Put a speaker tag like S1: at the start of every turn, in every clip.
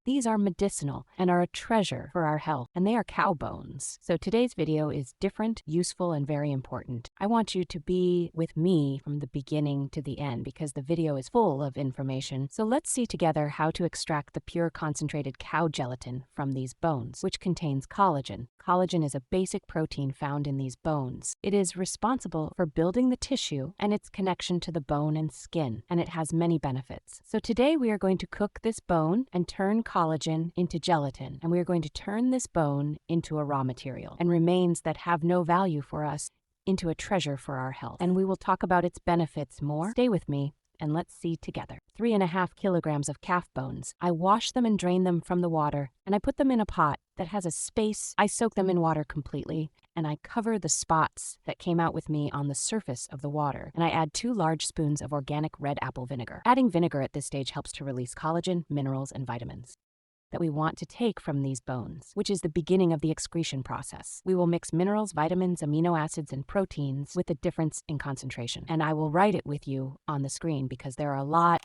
S1: These are medicinal and are a treasure for our health, and they are cow bones. So today's video is different, useful, and very important. I want you to be with me from the beginning to the end because the video is full of information. So let's see together how to extract the pure concentrated cow gelatin from these bones, which contains collagen. Collagen is a basic protein found in these bones. It is responsible for building the tissue and its connection to the bone and skin, and it has many benefits. So today we are going to cook this bone and turn collagen into gelatin, and we are going to turn this bone into a raw material and remains that have no value for us into a treasure for our health. And we will talk about its benefits more. Stay with me and let's see together. 3.5 kilograms of calf bones. I wash them and drain them from the water, and I put them in a pot that has a space. I soak them in water completely, and I cover the spots that came out with me on the surface of the water, and I add 2 large spoons of organic red apple vinegar. Adding vinegar at this stage helps to release collagen, minerals, and vitamins that we want to take from these bones, which is the beginning of the excretion process. We will mix minerals, vitamins, amino acids, and proteins with the difference in concentration. And I will write it with you on the screen because there are a lot.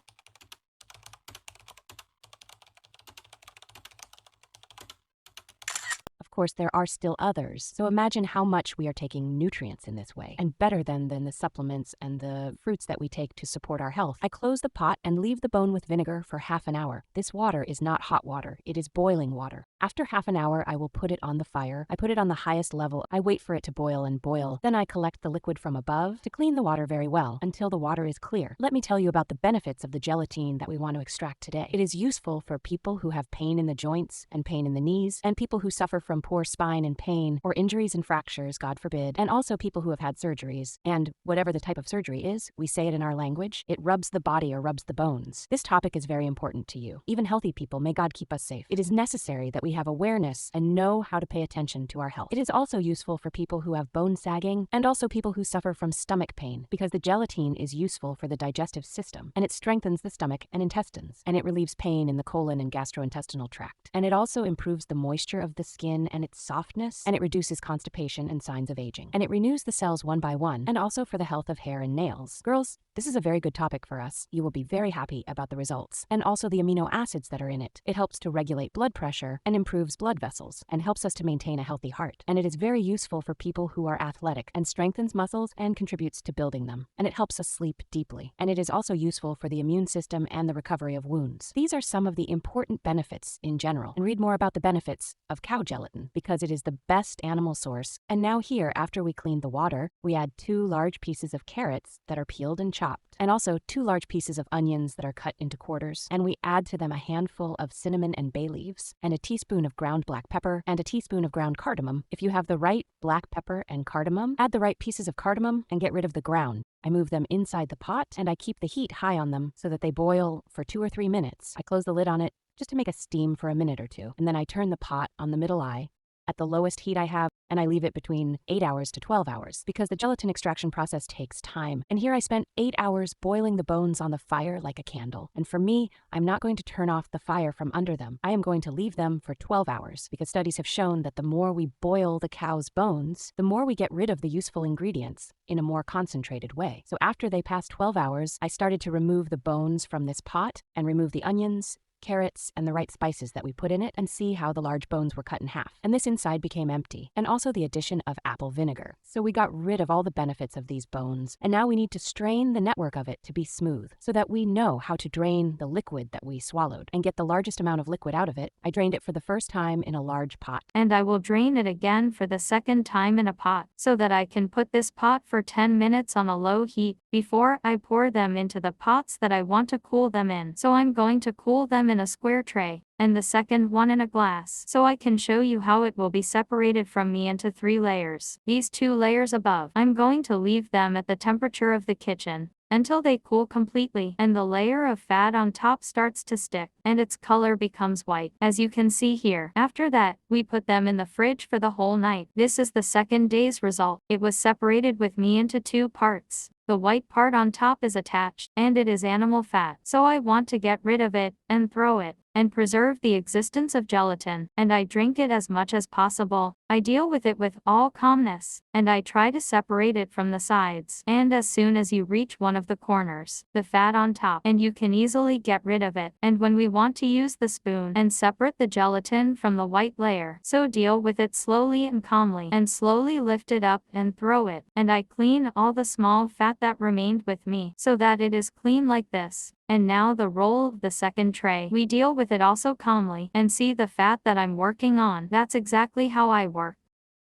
S1: Of course, there are still others. So imagine how much we are taking nutrients in this way, and better than the supplements and the fruits that we take to support our health. I close the pot and leave the bone with vinegar for half an hour. This water is not hot water, it is boiling water. After half an hour, I will put it on the fire. I put it on the highest level. I wait for it to boil and boil. Then I collect the liquid from above to clean the water very well until the water is clear. Let me tell you about the benefits of the gelatin that we want to extract today. It is useful for people who have pain in the joints and pain in the knees, and people who suffer from poor spine and pain, or injuries and fractures, God forbid, and also people who have had surgeries. And whatever the type of surgery is, we say it in our language, it rubs the body or rubs the bones. This topic is very important to you. Even healthy people, may God keep us safe. It is necessary that we have awareness and know how to pay attention to our health. It is also useful for people who have bone sagging and also people who suffer from stomach pain, because the gelatin is useful for the digestive system, and it strengthens the stomach and intestines, and it relieves pain in the colon and gastrointestinal tract. And it also improves the moisture of the skin and its softness, and it reduces constipation and signs of aging. And it renews the cells one by one, and also for the health of hair and nails. Girls, this is a very good topic for us. You will be very happy about the results. And also the amino acids that are in it. It helps to regulate blood pressure and improves blood vessels and helps us to maintain a healthy heart. And it is very useful for people who are athletic and strengthens muscles and contributes to building them. And it helps us sleep deeply. And it is also useful for the immune system and the recovery of wounds. These are some of the important benefits in general. And read more about the benefits of cow gelatin because it is the best animal source. And now here, after we clean the water, we add 2 large pieces of carrots that are peeled and chopped, and also 2 large pieces of onions that are cut into quarters. And we add to them a handful of cinnamon and bay leaves, and a teaspoon of ground black pepper, and a teaspoon of ground cardamom. If you have the right black pepper and cardamom, add the right pieces of cardamom and get rid of the ground. I move them inside the pot, and I keep the heat high on them so that they boil for 2 or 3 minutes. I close the lid on it just to make a steam for a minute or 2, and then I turn the pot on the middle eye at the lowest heat I have, and I leave it between 8 hours to 12 hours because the gelatin extraction process takes time. And here I spent 8 hours boiling the bones on the fire like a candle. And for me, I'm not going to turn off the fire from under them. I am going to leave them for 12 hours because studies have shown that the more we boil the cow's bones, the more we get rid of the useful ingredients in a more concentrated way. So after they passed 12 hours, I started to remove the bones from this pot and remove the onions, carrots, and the right spices that we put in it, and see how the large bones were cut in half. And this inside became empty, and also the addition of apple vinegar. So we got rid of all the benefits of these bones, and now we need to strain the network of it to be smooth so that we know how to drain the liquid that we swallowed and get the largest amount of liquid out of it. I drained it for the first time in a large pot.
S2: And I will drain it again for the second time in a pot so that I can put this pot for 10 minutes on a low heat before I pour them into the pots that I want to cool them in. So I'm going to cool them in a square tray, and the second one in a glass, so I can show you how it will be separated from me into 3 layers. These 2 layers above, I'm going to leave them at the temperature of the kitchen until they cool completely, and the layer of fat on top starts to stick, and its color becomes white, as you can see here. After that, we put them in the fridge for the whole night. This is the second day's result. It was separated with me into 2 parts. The white part on top is attached, and it is animal fat, so I want to get rid of it and throw it and preserve the existence of gelatin, and I drink it as much as possible. I deal with it with all calmness, and I try to separate it from the sides. And as soon as you reach one of the corners, the fat on top, and you can easily get rid of it. And when we want to use the spoon and separate the gelatin from the white layer, so deal with it slowly and calmly, and slowly lift it up and throw it. And I clean all the small fat that remained with me, so that it is clean like this. And now the roll of the second tray. We deal with it also calmly, and see the fat that I'm working on. That's exactly how I work.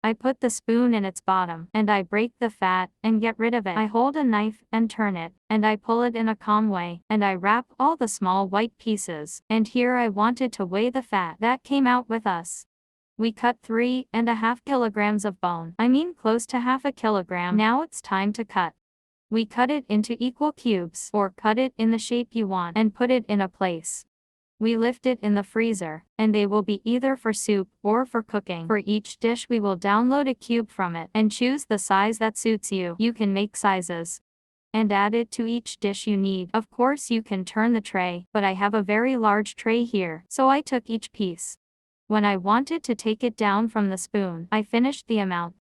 S2: I put the spoon in its bottom, and I break the fat, and get rid of it. I hold a knife, and turn it, and I pull it in a calm way, and I wrap all the small white pieces. And here I wanted to weigh the fat that came out with us. We cut 3.5 kilograms of bone. I mean close to half a kilogram. Now it's time to cut. We cut it into equal cubes, or cut it in the shape you want, and put it in a place. We lift it in the freezer, and they will be either for soup or for cooking. For each dish we will download a cube from it, and choose the size that suits you. You can make sizes and add it to each dish you need. Of course you can turn the tray, but I have a very large tray here, so I took each piece. When I wanted to take it down from the spoon, I finished the amount,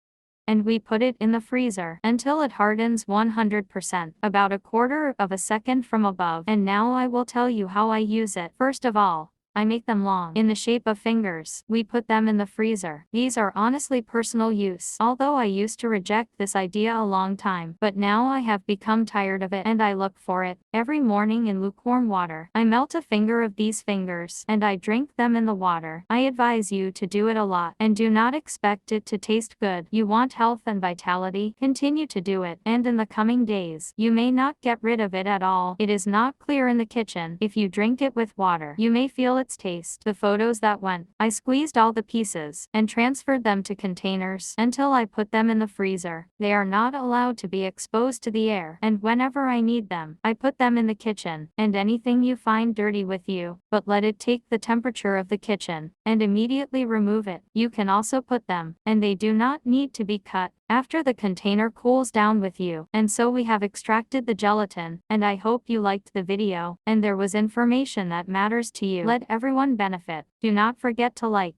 S2: and we put it in the freezer until it hardens 100%, about a quarter of a second from above. And now I will tell you how I use it. First of all, I make them long, in the shape of fingers. We put them in the freezer. These are honestly personal use, although I used to reject this idea a long time, but now I have become tired of it, and I look for it. Every morning in lukewarm water, I melt a finger of these fingers, and I drink them in the water. I advise you to do it a lot, and do not expect it to taste good. You want health and vitality? Continue to do it, and in the coming days, you may not get rid of it at all. It is not clear in the kitchen. If you drink it with water, you may feel its taste. The photos that went, I squeezed all the pieces, and transferred them to containers, until I put them in the freezer. They are not allowed to be exposed to the air, and whenever I need them, I put them in the kitchen, and anything you find dirty with you, but let it take the temperature of the kitchen, and immediately remove it. You can also put them, and they do not need to be cut, after the container cools down with you. And so we have extracted the gelatin, and I hope you liked the video, and there was information that matters to you. Let everyone benefit. Do not forget to like,